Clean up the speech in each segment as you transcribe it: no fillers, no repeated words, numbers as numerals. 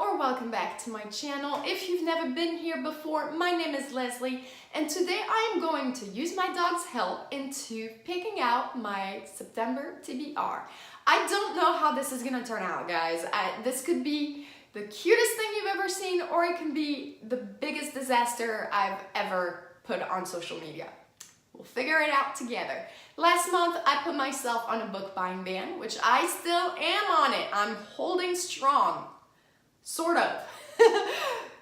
or welcome back to my channel. If you've never been here before, my name is Leslie and today I am going to use my dog's help into picking out my September TBR. I don't know how this is gonna turn out, guys. This could be the cutest thing you've ever seen, or it can be the biggest disaster I've ever put on social media. We'll figure it out together. Last month, I put myself on a book buying ban, which I still am on it. I'm holding strong. Sort of.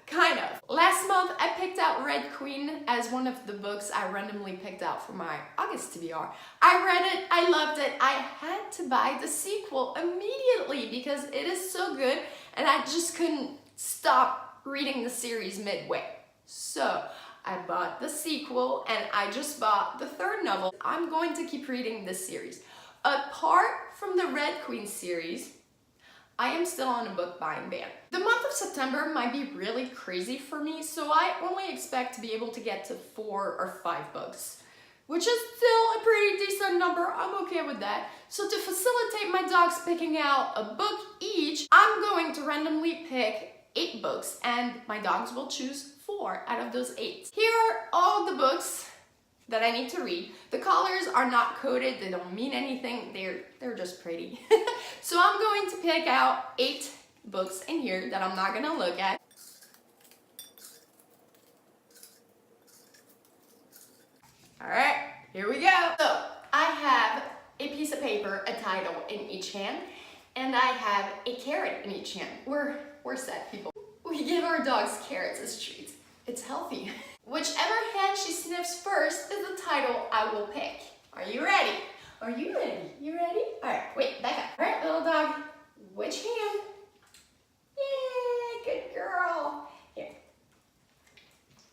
Kind of. Last month, I picked out Red Queen as one of the books I randomly picked out for my August TBR. I read it, I loved it. I had to buy the sequel immediately because it is so good and I just couldn't stop reading the series midway. So, I bought the sequel and I just bought the third novel. I'm going to keep reading this series. Apart from the Red Queen series, I am still on a book buying ban. The month of September might be really crazy for me, so I only expect to be able to get to 4 or 5 books, which is still a pretty decent number. I'm okay with that. So to facilitate my dogs picking out a book each, I'm going to randomly pick 8 books and my dogs will choose 4 out of those 8. Here are all the books that I need to read. The colors are not coded, they don't mean anything, they're just pretty. So I'm going to pick out 8 books in here that I'm not gonna look at. Alright, here we go. So I have a piece of paper, a title in each hand, and I have a carrot in each hand. We're set, people. We give our dogs carrots as treats. It's healthy. Whichever hand she sniffs first is the title I will pick. Are you ready? Are you ready? You ready? Alright, wait, back up. Alright, little dog, which hand? Yay, good girl. Here.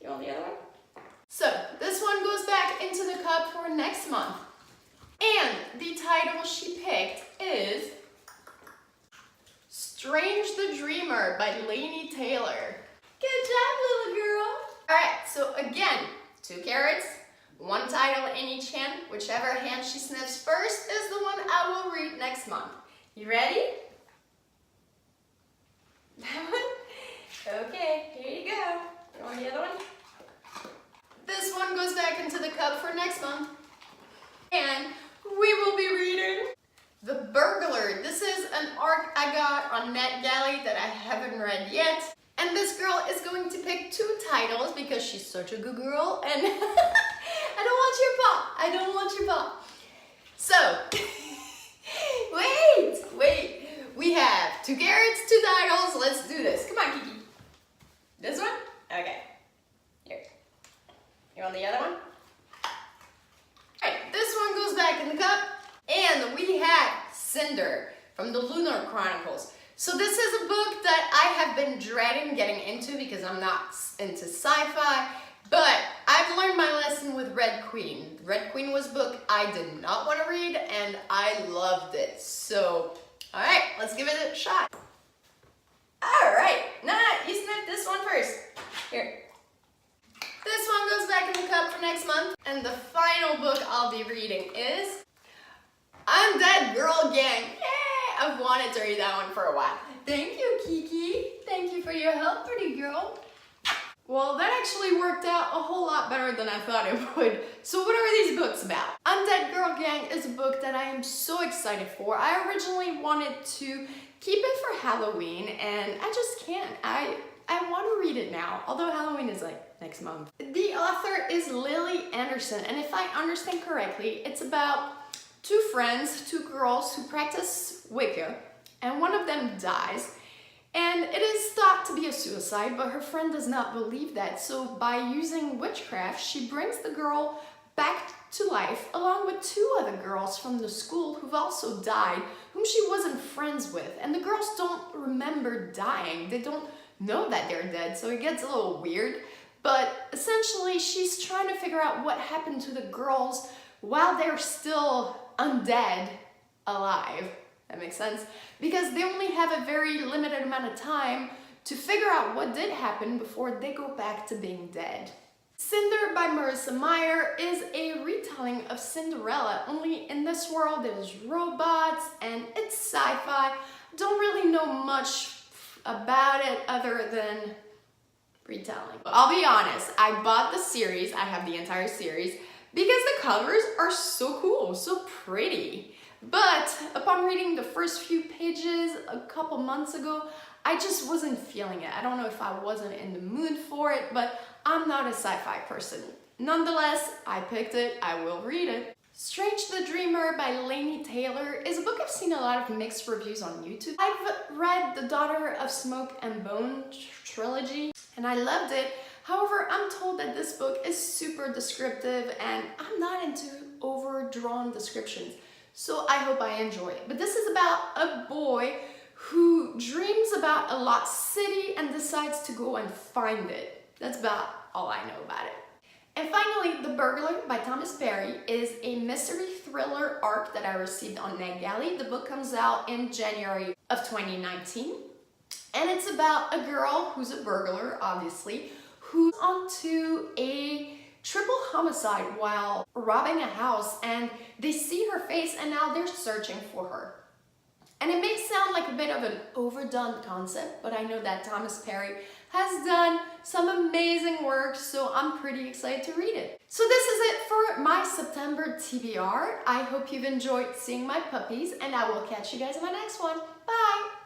You want the other one? So, this one goes back into the cup for next month. And the title she picked is Strange the Dreamer by Laini Taylor. Good job, little girl. Alright, so again, 2 carrots, 1 title in each hand. Whichever hand she sniffs first is the one I will read next month. You ready? That one? Okay, here you go. You want the other one? This one goes back into the cup for next month. And we will be reading The Burglar. This is an arc I got on NetGalley that I haven't read yet. And this girl is going to pick 2 titles because she's such a good girl and I don't want your paw. So, wait. We have 2 carrots, 2 titles. Let's do this. Come on, Kiki. This one? Okay. Here. You want the other one? Alright, this one goes back in the cup. And we have Cinder from the Lunar Chronicles. So this is a book that I have been dreading getting into because I'm not into sci-fi, but I've learned my lesson with Red Queen. Red Queen was a book I did not want to read and I loved it. So, alright, let's give it a shot. Alright, nah, you sniff this one first. Here. This one goes back in the cup for next month. And the final book I'll be reading is Undead Girl Gang. Yay! I've wanted to read that one for a while. Thank you, Kiki. Thank you for your help, pretty girl. Well, that actually worked out a whole lot better than I thought it would. So what are these books about? Undead Girl Gang is a book that I am so excited for. I originally wanted to keep it for Halloween, and I just can't. I want to read it now, although Halloween is like next month. The author is Lily Anderson, and if I understand correctly, it's about 2 friends, 2 girls who practice Wicca, and one of them dies. And it is thought to be a suicide, but her friend does not believe that. So by using witchcraft, she brings the girl back to life, along with 2 other girls from the school who've also died, whom she wasn't friends with. And the girls don't remember dying. They don't know that they're dead, so it gets a little weird. But essentially, she's trying to figure out what happened to the girls while they're still undead alive. That makes sense? Because they only have a very limited amount of time to figure out what did happen before they go back to being dead. Cinder by Marissa Meyer is a retelling of Cinderella, only in this world there's robots and it's sci-fi. Don't really know much about it other than retelling. I'll be honest, I bought the series, I have the entire series, because the covers are so cool, so pretty. But upon reading the first few pages a couple months ago, I just wasn't feeling it. I don't know if I wasn't in the mood for it, but I'm not a sci-fi person. Nonetheless, I picked it, I will read it. Strange the Dreamer by Laini Taylor is a book I've seen a lot of mixed reviews on YouTube. I've read the Daughter of Smoke and Bone trilogy and I loved it. However, I'm told that this book is super descriptive and I'm not into overdrawn descriptions. So I hope I enjoy it. But this is about a boy who dreams about a lost city and decides to go and find it. That's about all I know about it. And finally, The Burglar by Thomas Perry is a mystery thriller arc that I received on NetGalley. The book comes out in January of 2019. And it's about a girl who's a burglar, obviously, who's onto a triple homicide while robbing a house, and they see her face and now they're searching for her. And it may sound like a bit of an overdone concept, but I know that Thomas Perry has done some amazing work, so I'm pretty excited to read it. So this is it for my September TBR. I hope you've enjoyed seeing my puppies, and I will catch you guys in my next one. Bye!